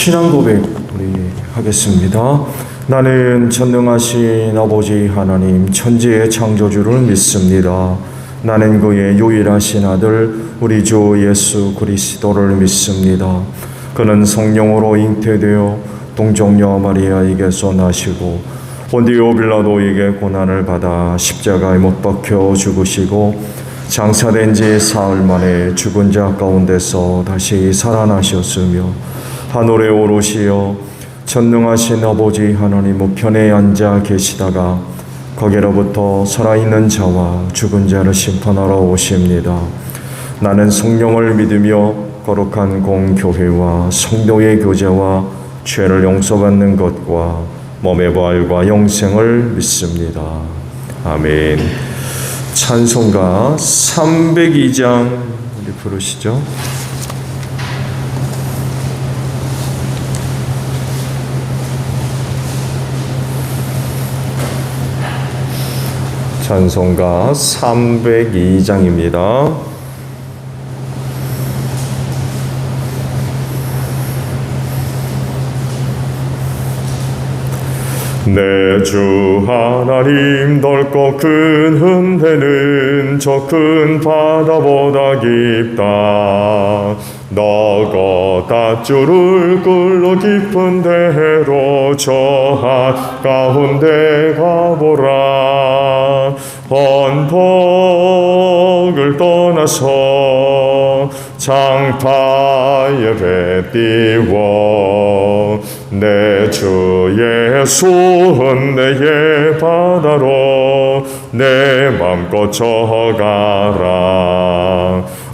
신앙 고백 우리 하겠습니다. 나는 전능하신 아버지 하나님 천지의 창조주를 믿습니다. 나는 그의 유일하신 아들 우리 주 예수 그리스도를 믿습니다. 그는 성령으로 잉태되어 동정녀 마리아에게서 나시고 본디오 빌라도에게 고난을 받아 십자가에 못 박혀 죽으시고 장사된 지 사흘 만에 죽은 자 가운데서 다시 살아나셨으며 하늘에 오르시어 전능하신 아버지 하나님 우편에 앉아 계시다가 거기로부터 살아있는 자와 죽은 자를 심판하러 오십니다. 나는 성령을 믿으며 거룩한 공교회와 성도의 교제와 죄를 용서받는 것과 몸의 부활과 영생을 믿습니다. 아멘. 찬송가 302장 우리 부르시죠. 찬송가 302장입니다. 내 주 하나님 넓고 큰 은혜는 저 큰 바다보다 깊다. 너거 닷줄을 끌러 깊은 데로 저 한가운데 가보라. 언덕을 떠나서 장파에 배 띄워 내 주 예수 은혜의 바다로 내 맘껏 져가라.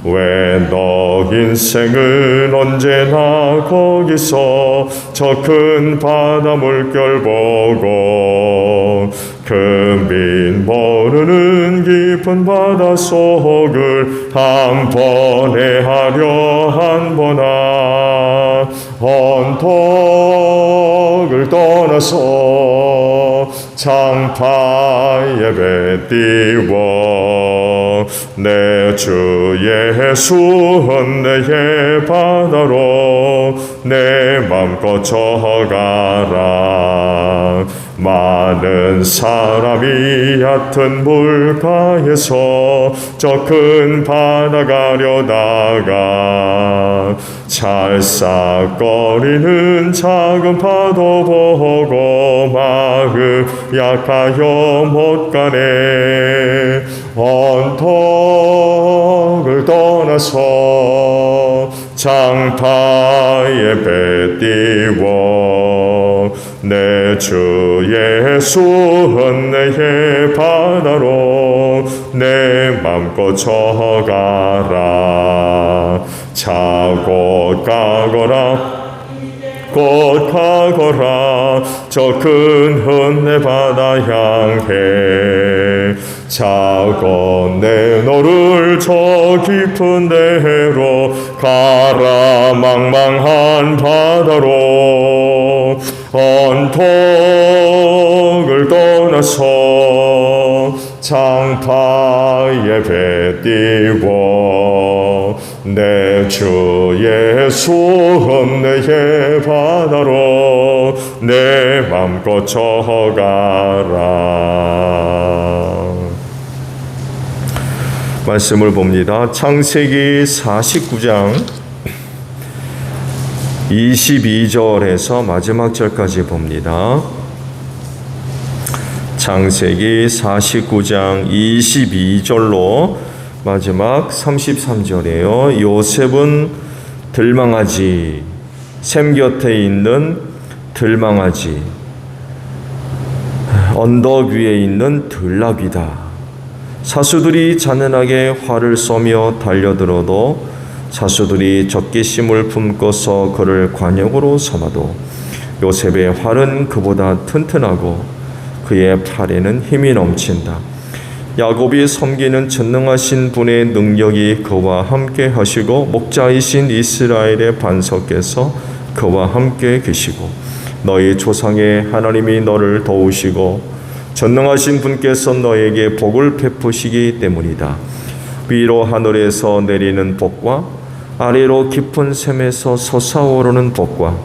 왜 너 인생은 언제나 거기서 저 큰 바다 물결 보고 금빛 모르는 깊은 바다 속을 한 번에 하려 한번아. 언덕을 떠나서 장파에 배 띄워 내 주 예수 은혜의 바다로 내 맘껏 져가라. 많은 사람이 얕은 물가에서 저 큰 바다 가려다가 찰싹거리는 작은 파도 보고 마음 약하여 못 가네. 언덕을 떠나서 장파에 배 띄워 내 주 예수 은혜의 바다로 내 맘껏 져가라. 자고 가거라 곧 가거라. 저 큰 은혜 바다 향해 자고 내 너를 저 깊은 데로 가라. 망망한 바다로 언덕을 떠나서 장파에 배 띄워 내 주 예수 은혜의 바다로 내 맘껏 져가라. 말씀을 봅니다. 창세기 49장 22절에서 마지막 절까지 봅니다. 창세기 49장 22절로 마지막 33절이에요. 요셉은 들망아지, 샘 곁에 있는 들망아지, 언덕 위에 있는 들나귀다. 사수들이 잔인하게 활을 쏘며 달려들어도 사수들이 적개심을 품고서 그를 관역으로 삼아도 요셉의 활은 그보다 튼튼하고 그의 팔에는 힘이 넘친다. 야곱이 섬기는 전능하신 분의 능력이 그와 함께 하시고 목자이신 이스라엘의 반석께서 그와 함께 계시고 너희 조상의 하나님이 너를 도우시고 전능하신 분께서 너에게 복을 베푸시기 때문이다. 위로 하늘에서 내리는 복과 아래로 깊은 샘에서 솟아오르는 복과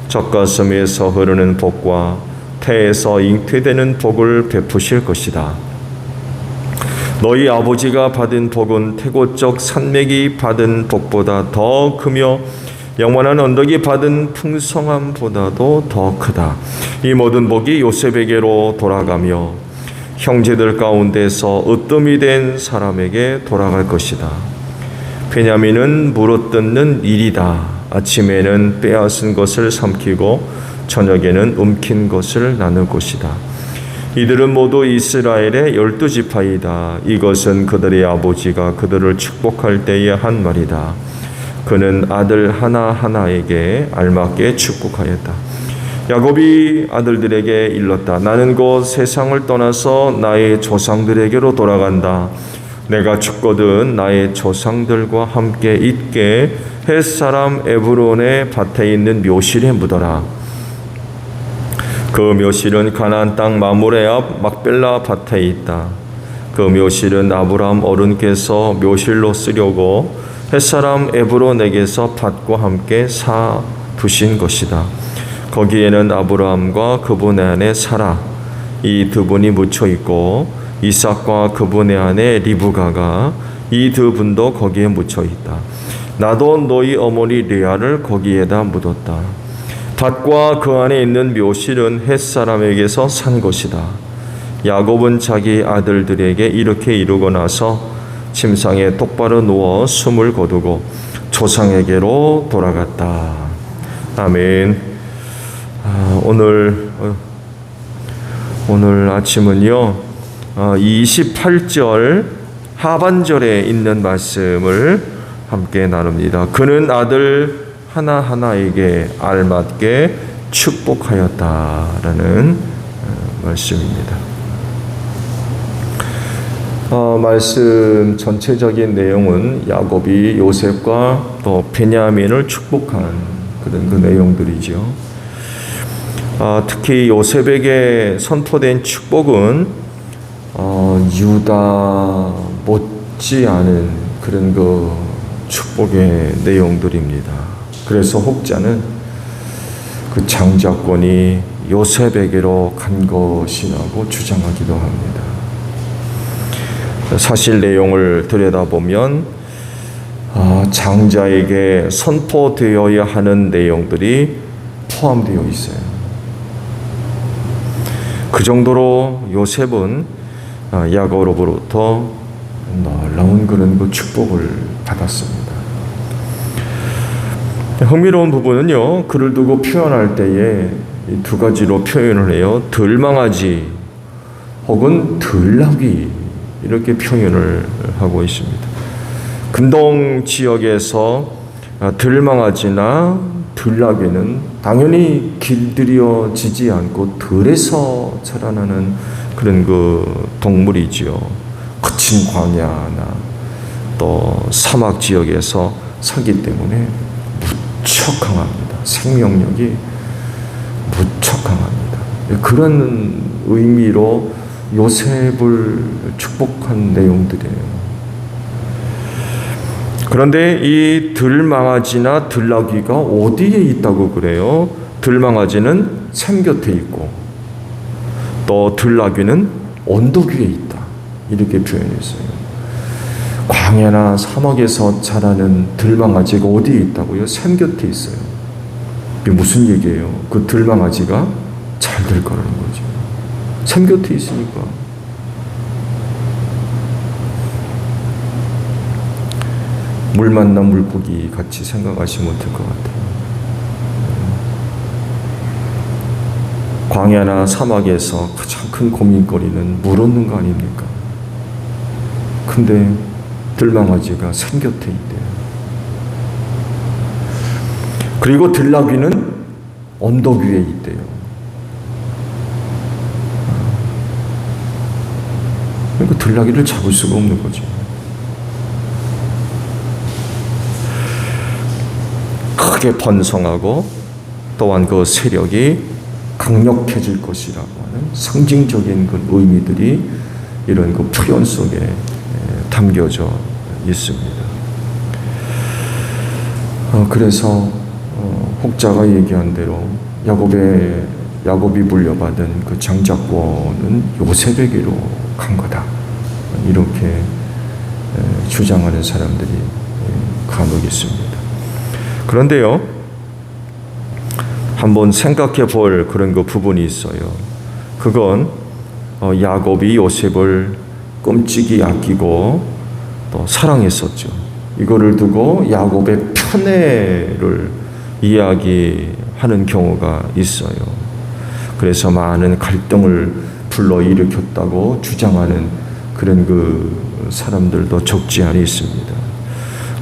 젖가슴에서 흐르는 복과 태에서 잉태되는 복을 베푸실 것이다. 너희 아버지가 받은 복은 태고적 산맥이 받은 복보다 더 크며 영원한 언덕이 받은 풍성함보다도 더 크다. 이 모든 복이 요셉에게로 돌아가며 형제들 가운데서 으뜸이 된 사람에게 돌아갈 것이다. 베냐민은 물어뜯는 일이다. 아침에는 빼앗은 것을 삼키고 저녁에는 움킨 것을 나눌 것이다. 이들은 모두 이스라엘의 12지파이다. 이것은 그들의 아버지가 그들을 축복할 때에 한 말이다. 그는 아들 하나하나에게 알맞게 축복하였다. 야곱이 아들들에게 일렀다. 나는 곧 세상을 떠나서 나의 조상들에게로 돌아간다. 내가 죽거든 나의 조상들과 함께 있게 햇사람 에브론의 밭에 있는 묘실에 묻어라. 그 묘실은 가나안 땅 마므레 앞 막벨라 밭에 있다. 그 묘실은 아브라함 어른께서 묘실로 쓰려고 햇사람 에브론에게서 밭과 함께 사 두신 것이다. 거기에는 아브라함과 그분의 아내 사라 이 두 분이 묻혀 있고 이삭과 그분의 아내 리브가가 이 두 분도 거기에 묻혀 있다. 나도 너희 어머니 레아를 거기에다 묻었다. 밭과 그 안에 있는 묘실은 햇사람에게서 산 것이다. 야곱은 자기 아들들에게 이렇게 이루고 나서 침상에 똑바로 누워 숨을 거두고 조상에게로 돌아갔다. 아멘. 오늘 아침은요 28절 하반절에 있는 말씀을 함께 나눕니다. 그는 아들 하나하나에게 알맞게 축복하였다라는 말씀입니다. 말씀 전체적인 내용은 야곱이 요셉과 또 베냐민을 축복한 그런 그 내용들이죠. 특히 요셉에게 선포된 축복은 유다 못지 않은 그런 그 축복의 내용들입니다. 그래서 혹자는 그 장자권이 요셉에게로 간 것이라고 주장하기도 합니다. 사실 내용을 들여다보면 장자에게 선포되어야 하는 내용들이 포함되어 있어요. 그 정도로 요셉은 야곱으로부터 놀라운 그런 그 축복을 받았습니다. 흥미로운 부분은요, 그를 두고 표현할 때에 이 두 가지로 표현을 해요. 들망아지 혹은 들나귀 이렇게 표현을 하고 있습니다. 근동 지역에서 들망아지나 들나귀는 당연히 길들여지지 않고 들에서 자라나는 그런 그 동물이지요. 거친 광야나 또 사막 지역에서 살기 때문에 무척 강합니다. 생명력이 무척 강합니다. 그런 의미로 요셉을 축복한 내용들이에요. 그런데 이 들망아지나 들나귀가 어디에 있다고 그래요? 들망아지는 샘 곁에 있고 또 들나귀는 언덕 위에 있다. 이렇게 표현했어요. 광야나 사막에서 자라는 들망아지가 어디에 있다고요? 샘 곁에 있어요. 이게 무슨 얘기예요? 그 들망아지가 잘 될 거라는 거죠. 샘 곁에 있으니까. 물 만난 물고기 같이 생각하시면 될 것 같아요. 광야나 사막에서 가장 큰 고민거리는 물 얻는 거 아닙니까? 근데 들망아지가 샘 곁에 있대요. 그리고 들나귀는 언덕 위에 있대요. 그러니까 들나귀를 잡을 수가 없는 거죠. 크게 번성하고 또한 그 세력이 강력해질 것이라고 하는 상징적인 그 의미들이 이런 그 표현 속에 담겨져 있습니다. 그래서 혹자가 얘기한 대로 야곱이 물려받은 그 장자권은 요셉에게로 간 거다. 이렇게 주장하는 사람들이 간혹 있습니다. 그런데요, 한번 생각해 볼 그런 그 부분이 있어요. 그건 야곱이 요셉을 끔찍이 아끼고 또 사랑했었죠. 이거를 두고 야곱의 편애를 이야기하는 경우가 있어요. 그래서 많은 갈등을 불러일으켰다고 주장하는 그런 그 사람들도 적지 않이 있습니다.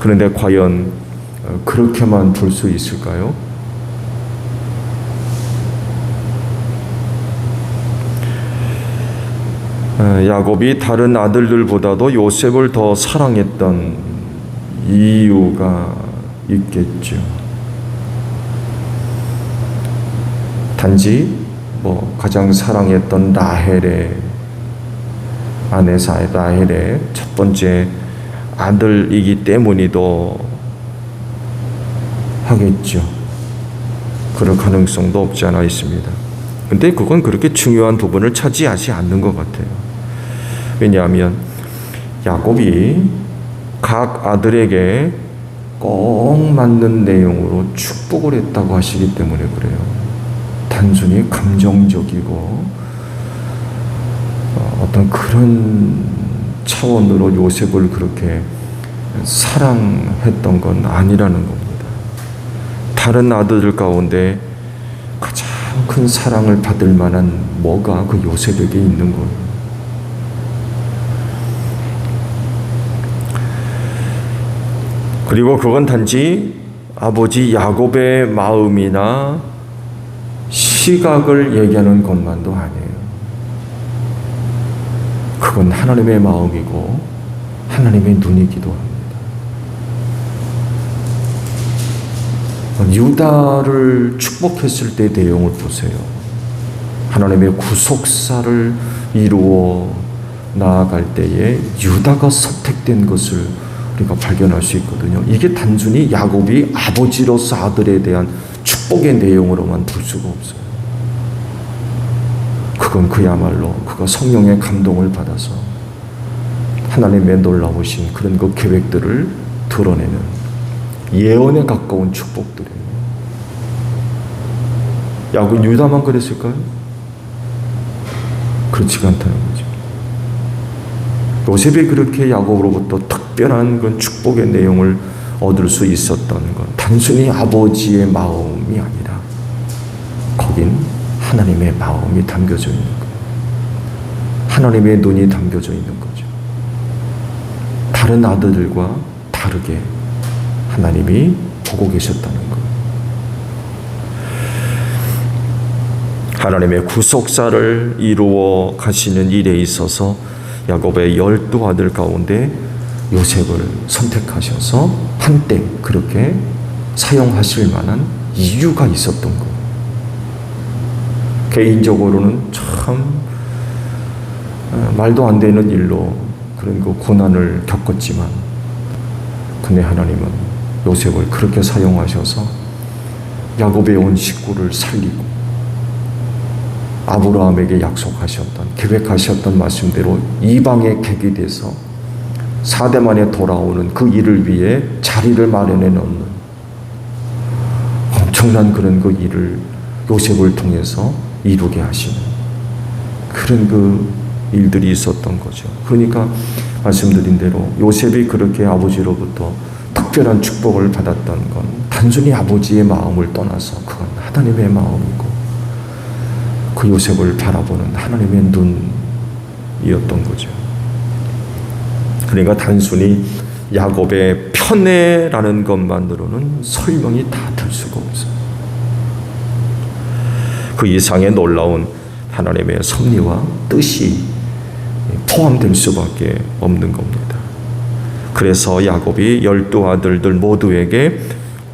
그런데 과연 그렇게만 볼 수 있을까요? 야곱이 다른 아들들보다도 요셉을 더 사랑했던 이유가 있겠죠. 단지 가장 사랑했던 라헬의 아내사 라헬의 첫 번째 아들이기 때문이도 하겠죠. 그럴 가능성도 없지 않아 있습니다. 근데 그건 그렇게 중요한 부분을 차지하지 않는 것 같아요. 왜냐하면 야곱이 각 아들에게 꼭 맞는 내용으로 축복을 했다고 하시기 때문에 그래요. 단순히 감정적이고 어떤 그런 차원으로 요셉을 그렇게 사랑했던 건 아니라는 겁니다. 다른 아들들 가운데 가장 큰 사랑을 받을 만한 뭐가 그 요셉에게 있는 거예요. 그리고 그건 단지 아버지 야곱의 마음이나 시각을 얘기하는 것만도 아니에요. 그건 하나님의 마음이고 하나님의 눈이기도 합니다. 유다를 축복했을 때 내용을 보세요. 하나님의 구속사를 이루어 나아갈 때에 유다가 선택된 것을 우리가 발견할 수 있거든요. 이게 단순히 야곱이 아버지로서 아들에 대한 축복의 내용으로만 볼 수가 없어요. 그건 그야말로 그가 성령의 감동을 받아서 하나님의 놀라우신 그런 그 계획들을 드러내는 예언에 가까운 축복들이에요. 야곱 유다만 그랬을까요? 그렇지가 않다는 거죠. 요셉이 그렇게 야곱으로부터 특별한 그 축복의 내용을 얻을 수 있었던 건 단순히 아버지의 마음이 아니라 거긴 하나님의 마음이 담겨져 있는 거예요. 하나님의 눈이 담겨져 있는 거죠. 다른 아들들과 다르게 하나님이 보고 계셨다는 거예요. 하나님의 구속사를 이루어 가시는 일에 있어서 야곱의 12아들 가운데 요셉을 선택하셔서 한때 그렇게 사용하실 만한 이유가 있었던 거예요. 개인적으로는 참 말도 안 되는 일로 그런 그 고난을 겪었지만 근데 하나님은 요셉을 그렇게 사용하셔서 야곱의 온 식구를 살리고 아브라함에게 약속하셨던 계획하셨던 말씀대로 이방의 객이 돼서 4대 만에 돌아오는 그 일을 위해 자리를 마련해 놓는 엄청난 그런 그 일을 요셉을 통해서 이루게 하시는 그런 그 일들이 있었던 거죠. 그러니까 말씀드린 대로 요셉이 그렇게 아버지로부터 특별한 축복을 받았던 건 단순히 아버지의 마음을 떠나서 그건 하나님의 마음이고 그 요셉을 바라보는 하나님의 눈이었던 거죠. 그러니까 단순히 야곱의 편애라는 것만으로는 설명이 다 될 수가 없어요. 그 이상의 놀라운 하나님의 섭리와 뜻이 포함될 수밖에 없는 겁니다. 그래서 야곱이 12아들들 모두에게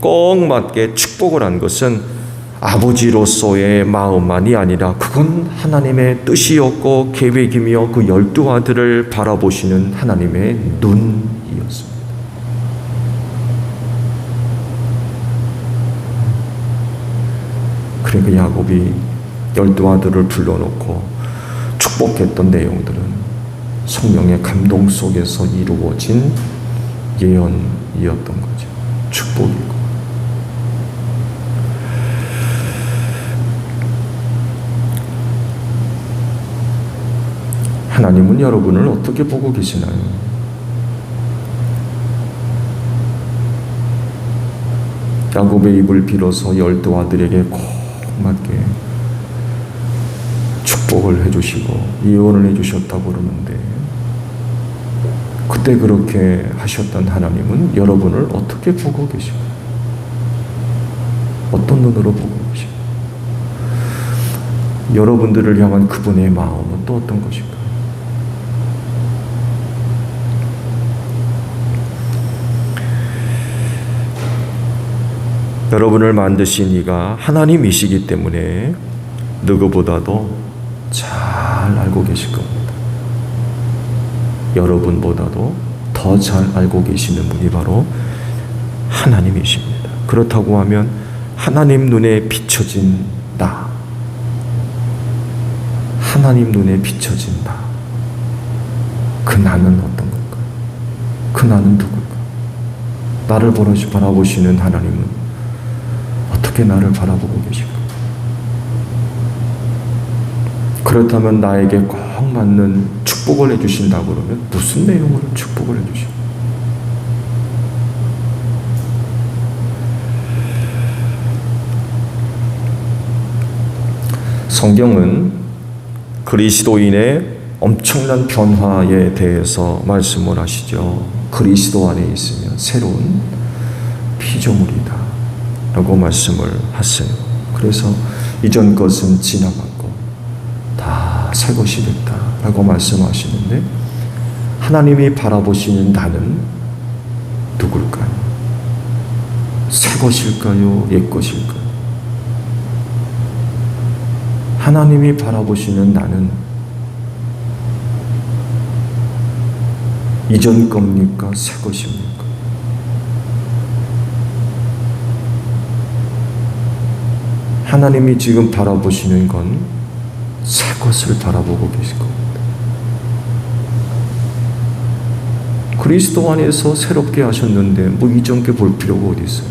꼭 맞게 축복을 한 것은 아버지로서의 마음만이 아니라 그건 하나님의 뜻이었고 계획이며 그 12아들을 바라보시는 하나님의 눈이었습니다. 그러니까 야곱이 12아들을 불러놓고 축복했던 내용들은 성령의 감동 속에서 이루어진 예언이었던 거죠. 축복이고. 하나님은 여러분을 어떻게 보고 계시나요? 야곱의 입을 빌어서 12아들에게 꼭 맞게 축복을 해주시고 예언을 해주셨다고 그러는데, 그때 그렇게 하셨던 하나님은 여러분을 어떻게 보고 계신가요? 어떤 눈으로 보고 계신가요? 여러분들을 향한 그분의 마음은 또 어떤 것인가요? 여러분을 만드신 이가 하나님이시기 때문에 누구보다도 잘 알고 계실 겁니다. 여러분보다도 더 잘 알고 계시는 분이 바로 하나님이십니다. 그렇다고 하면 하나님 눈에 비춰진 나, 하나님 눈에 비춰진 나, 그 나는 어떤 걸까요? 그 나는 누굴까요? 나를 바라보시는 하나님은 어떻게 나를 바라보고 계실까? 그렇다면 나에게 꼭 맞는 축복을 해주신다고 그러면 무슨 내용으로 축복을 해주실까? 성경은 그리스도인의 엄청난 변화에 대해서 말씀을 하시죠. 그리스도 안에 있으면 새로운 피조물이다 라고 말씀을 하세요. 그래서 이전 것은 지나갔고 다 새 것이 됐다 라고 말씀하시는데, 하나님이 바라보시는 나는 누굴까요? 새 것일까요? 옛 것일까요? 하나님이 바라보시는 나는 이전 겁니까? 새 것입니까? 하나님이 지금 바라보시는 건 새 것을 바라보고 계실 겁니다. 그리스도 안에서 새롭게 하셨는데 뭐 이전 게 볼 필요가 어디 있어요?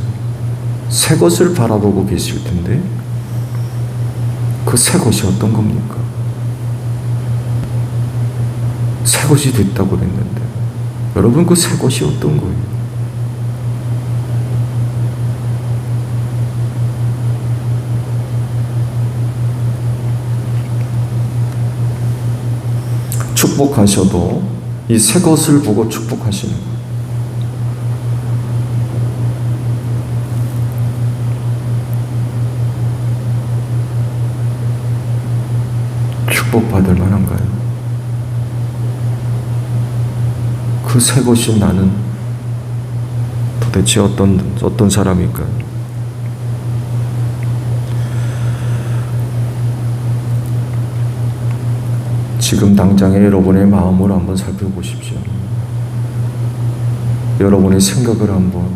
새 것을 바라보고 계실 텐데 그 새 것이 어떤 겁니까? 새 것이 됐다고 그랬는데 여러분, 그 새 것이 어떤 거예요? 축복하셔도 이 새 것을 보고 축복하시는 거예요. 축복받을 만한가요? 그 새 것인 나는 도대체 어떤 사람일까요? 지금 당장의 여러분의 마음을 한번 살펴보십시오. 여러분의 생각을 한번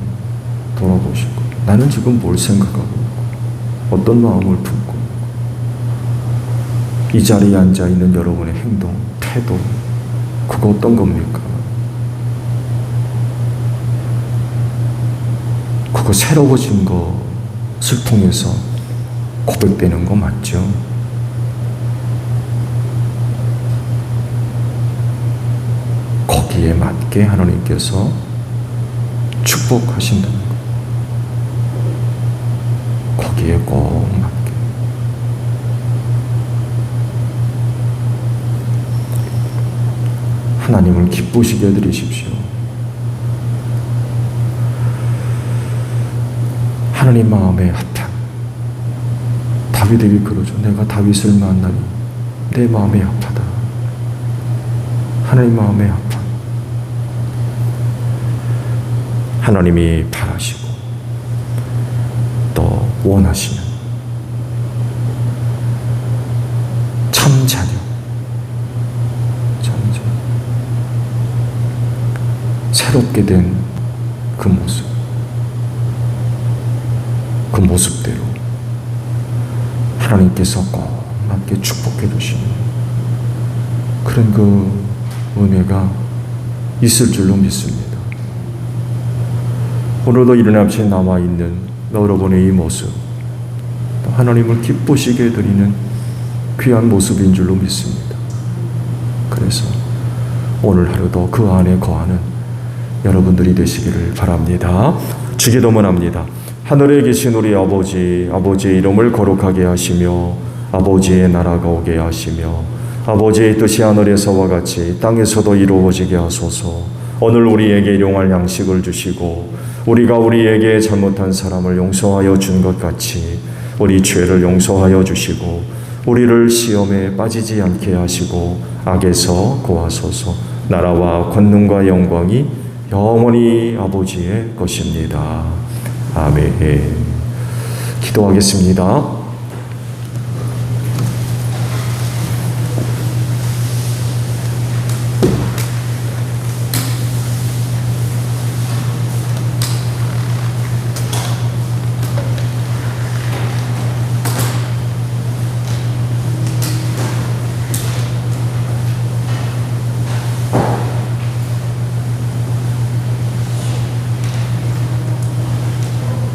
돌아보시고, 나는 지금 뭘 생각하고 있고 어떤 마음을 품고, 이 자리에 앉아있는 여러분의 행동, 태도, 그거 어떤 겁니까? 그거 새로워진 것을 통해서 고백되는 거 맞죠? 거기에 맞게 하나님께서 축복하신다는 것. 거기에 꼭 맞게. 하나님을 기쁘시게 해드리십시오. 하나님 마음에 합한, 다윗에게 그러죠. 내가 다윗을 만나니 내 마음에 합하다. 하나님 마음에 합한, 하나님이 바라시고 또 원하시는 참 자녀, 새롭게 된 그 모습, 그 모습대로 하나님께서 꼭 함께 축복해 주시는 그런 그 은혜가 있을 줄로 믿습니다. 오늘도 이른 아침에 남아있는 여러분의 이 모습, 하나님을 기쁘시게 드리는 귀한 모습인 줄로 믿습니다. 그래서 오늘 하루도 그 안에 거하는 여러분들이 되시기를 바랍니다. 주기도문합니다. 하늘에 계신 우리 아버지, 아버지의 이름을 거룩하게 하시며 아버지의 나라가 오게 하시며 아버지의 뜻이 하늘에서와 같이 땅에서도 이루어지게 하소서. 오늘 우리에게 일용할 양식을 주시고 우리가 우리에게 잘못한 사람을 용서하여 준 것 같이 우리 죄를 용서하여 주시고 우리를 시험에 빠지지 않게 하시고 악에서 구하소서. 나라와 권능과 영광이 영원히 아버지의 것입니다. 아멘. 기도하겠습니다.